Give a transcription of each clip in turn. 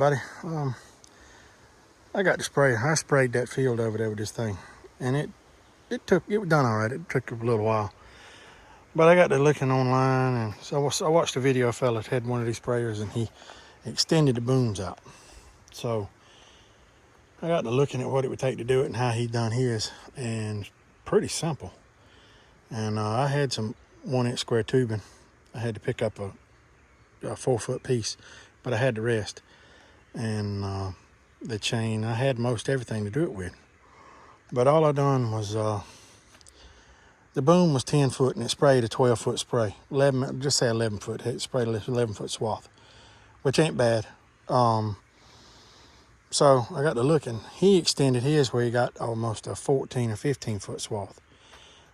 everybody. I got to spray. I sprayed that field over there with this thing, and it was done all right. It took a little while, but I got to looking online, and so I watched a video. A fella had one of these sprayers, and he extended the booms out. So I got to looking at what it would take to do it and how he done his, and pretty simple. And I had some 1-inch square tubing. I had to pick up a 4-foot piece, but I had the rest. And the chain, I had most everything to do it with. But all I done was, the boom was 10 foot and it sprayed a 12-foot spray. 11, just say 11 foot. It sprayed a 11-foot swath, which ain't bad. So I got to looking. He extended his where he got almost a 14 or 15-foot swath.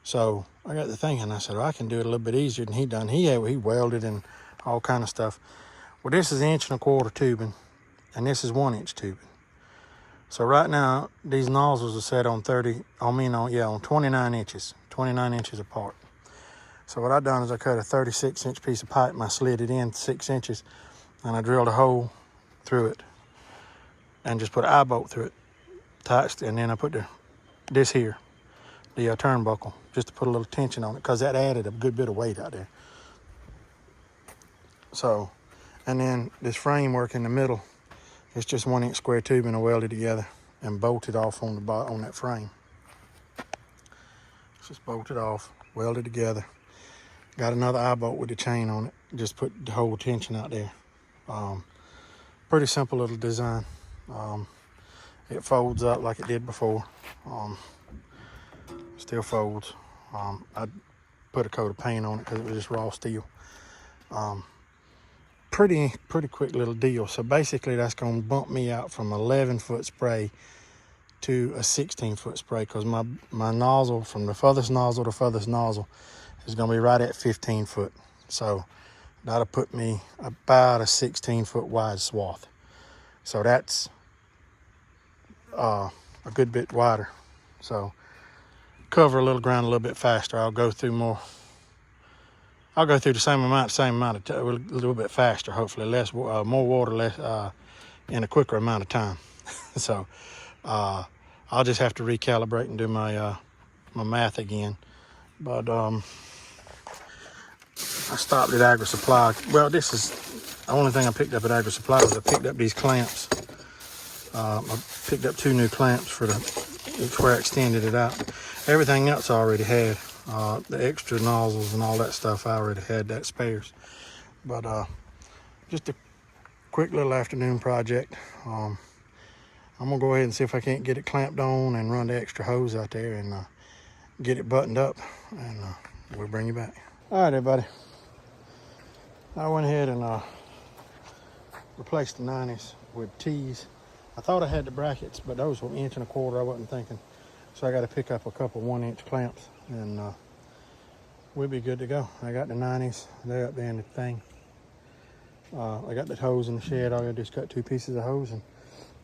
So I got to thinking, I said, well, I can do it a little bit easier than he done. He welded and all kind of stuff. Well, this is 1.25-inch tubing, and this is 1-inch tubing. So right now, these nozzles are set on 29 inches, 29 inches apart. So what I done is I cut a 36-inch piece of pipe and I slid it in 6 inches, and I drilled a hole through it and just put an eye bolt through it, touched, and then I put this here, the turnbuckle, just to put a little tension on it, because that added a good bit of weight out there. So, and then this framework in the middle, it's just 1-inch square tubing I welded together and bolted off on that frame. Just bolted off, welded together. Got another eye bolt with the chain on it. Just put the whole tension out there. Pretty simple little design. It folds up like it did before. Still folds. I put a coat of paint on it because it was just raw steel. Pretty quick little deal. So basically that's going to bump me out from 11-foot spray to a 16-foot spray, because my nozzle, from the furthest nozzle to furthest nozzle, is going to be right at 15 foot. So that'll put me about a 16-foot wide swath. So that's a good bit wider. So cover a little ground a little bit faster. I'll go through the same amount of a little bit faster, hopefully more water, less in a quicker amount of time. So I'll just have to recalibrate and do my math again. But I stopped at Agri Supply. Well, this is the only thing I picked up at Agri Supply was I picked up these clamps. I picked up 2 new clamps for where I extended it out. Everything else I already had. The extra nozzles and all that stuff, I already had that spares. But just a quick little afternoon project. I'm gonna go ahead and see if I can't get it clamped on and run the extra hose out there and get it buttoned up, and we'll bring you back. All right, everybody. I went ahead and replaced the 90s with T's. I thought I had the brackets, but those were 1.25 inch. I wasn't thinking. So I got to pick up a couple 1-inch clamps, and we'll be good to go. I got the 90s. They're up there in the thing. I got the hose in the shed. All I got to do is cut 2 pieces of hose, and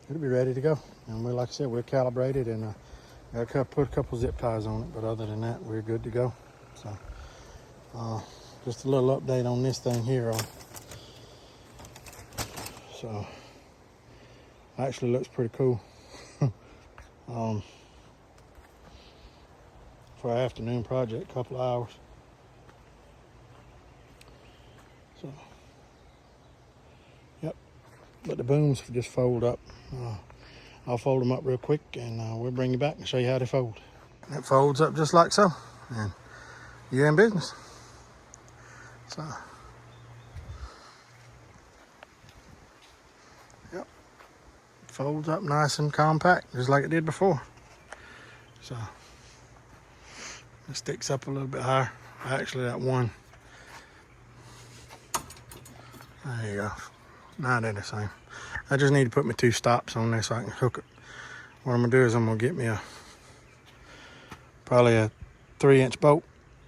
it'll be ready to go. And like I said, we're calibrated, and I put a couple zip ties on it. But other than that, we're good to go. So just a little update on this thing here. So actually looks pretty cool. For our afternoon project, a couple of hours. So, yep. But the booms just fold up. I'll fold them up real quick, and we'll bring you back and show you how they fold. It folds up just like so, and you're in business. So, yep. Folds up nice and compact, just like it did before. So, it sticks up a little bit higher. Actually, that one. There you go. Now they're the same. I just need to put my 2 stops on there so I can hook it. What I'm gonna do is I'm gonna get me probably a 3-inch bolt,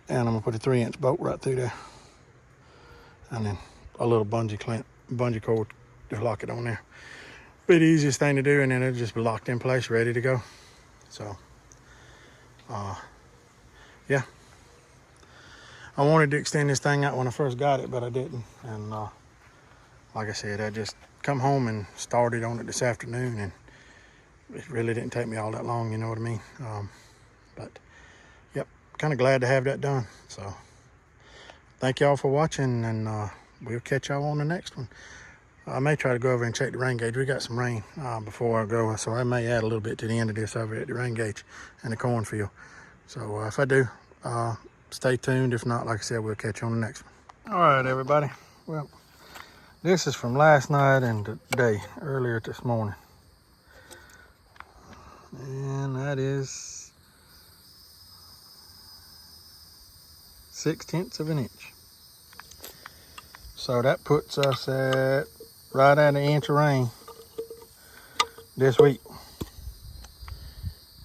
and I'm gonna put a 3-inch bolt right through there, and then a little bungee cord to lock it on there. Be the easiest thing to do, and then it'll just be locked in place, ready to go. So, yeah. I wanted to extend this thing out when I first got it, but I didn't. And like I said, I just come home and started on it this afternoon, and it really didn't take me all that long, you know what I mean? But yep, kind of glad to have that done. So thank y'all for watching, and we'll catch y'all on the next one. I may try to go over and check the rain gauge. We got some rain before I go, so I may add a little bit to the end of this over at the rain gauge and the cornfield. So if I do, stay tuned. If not, like I said, we'll catch you on the next one. All right, everybody. Well, this is from last night and today, earlier this morning. And that is 0.6 of an inch. So that puts us at right at an inch of rain this week.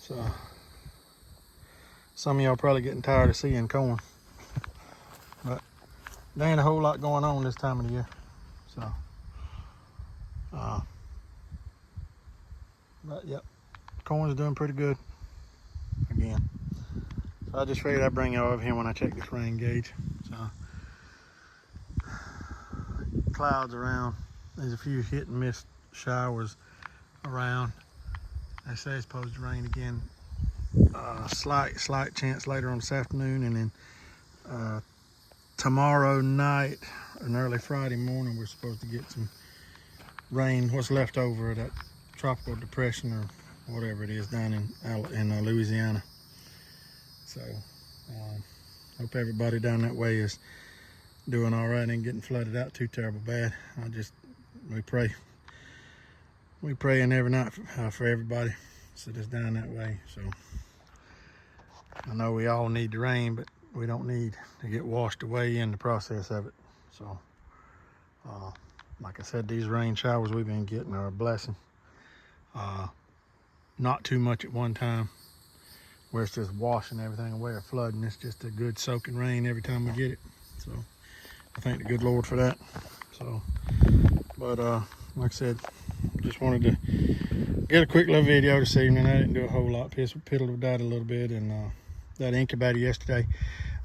So some of y'all probably getting tired of seeing corn, but there ain't a whole lot going on this time of the year. So but yep, corn's doing pretty good again. So I just figured I'd bring y'all over here when I check this rain gauge. So clouds around. There's a few hit and miss showers around. They say it's supposed to rain again. Slight chance later on this afternoon, and then tomorrow night and early Friday morning we're supposed to get some rain. What's left over of that tropical depression or whatever it is down in Louisiana. So hope everybody down that way is doing all right and getting flooded out too terrible bad. We praying every night for everybody so that's down that way. So I know we all need the rain, but we don't need to get washed away in the process of it. So like I said, these rain showers we've been getting are a blessing. Not too much at one time where it's just washing everything away or flooding. It's just a good soaking rain every time we get it. So I thank the good Lord for that. So, but like I said, just wanted to get a quick little video this evening. I didn't do a whole lot. Piddled with that a little bit, and that incubator yesterday.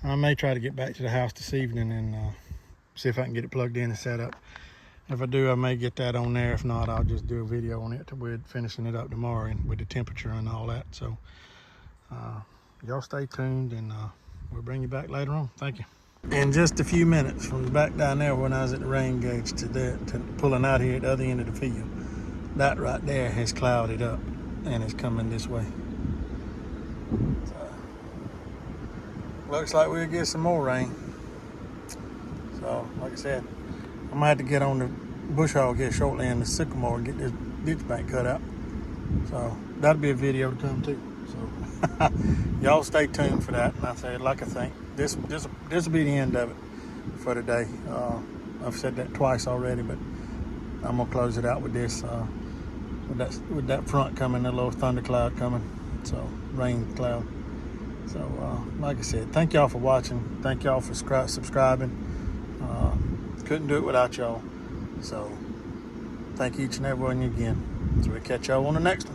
I may try to get back to the house this evening and see if I can get it plugged in and set up. If I do, I may get that on there. If not, I'll just do a video on it. We're finishing it up tomorrow and with the temperature and all that. So y'all stay tuned, and we'll bring you back later on. Thank you. In just a few minutes from back down there when I was at the rain gauge to pulling out here at the other end of the field, that right there has clouded up and is coming this way. So, looks like we'll get some more rain. So like I said, I might have to get on the bush hog here shortly in the sycamore and get this ditch bank cut out. So that'll be a video to come too. So y'all stay tuned for that. And I said, like I think this will be the end of it for today. I've said that twice already, but I'm gonna close it out with this. With that front coming, a little thundercloud coming, so rain cloud. So like I said, thank y'all for watching. Thank y'all for subscribing. Couldn't do it without y'all. So thank each and every one of you again. So we'll catch y'all on the next one.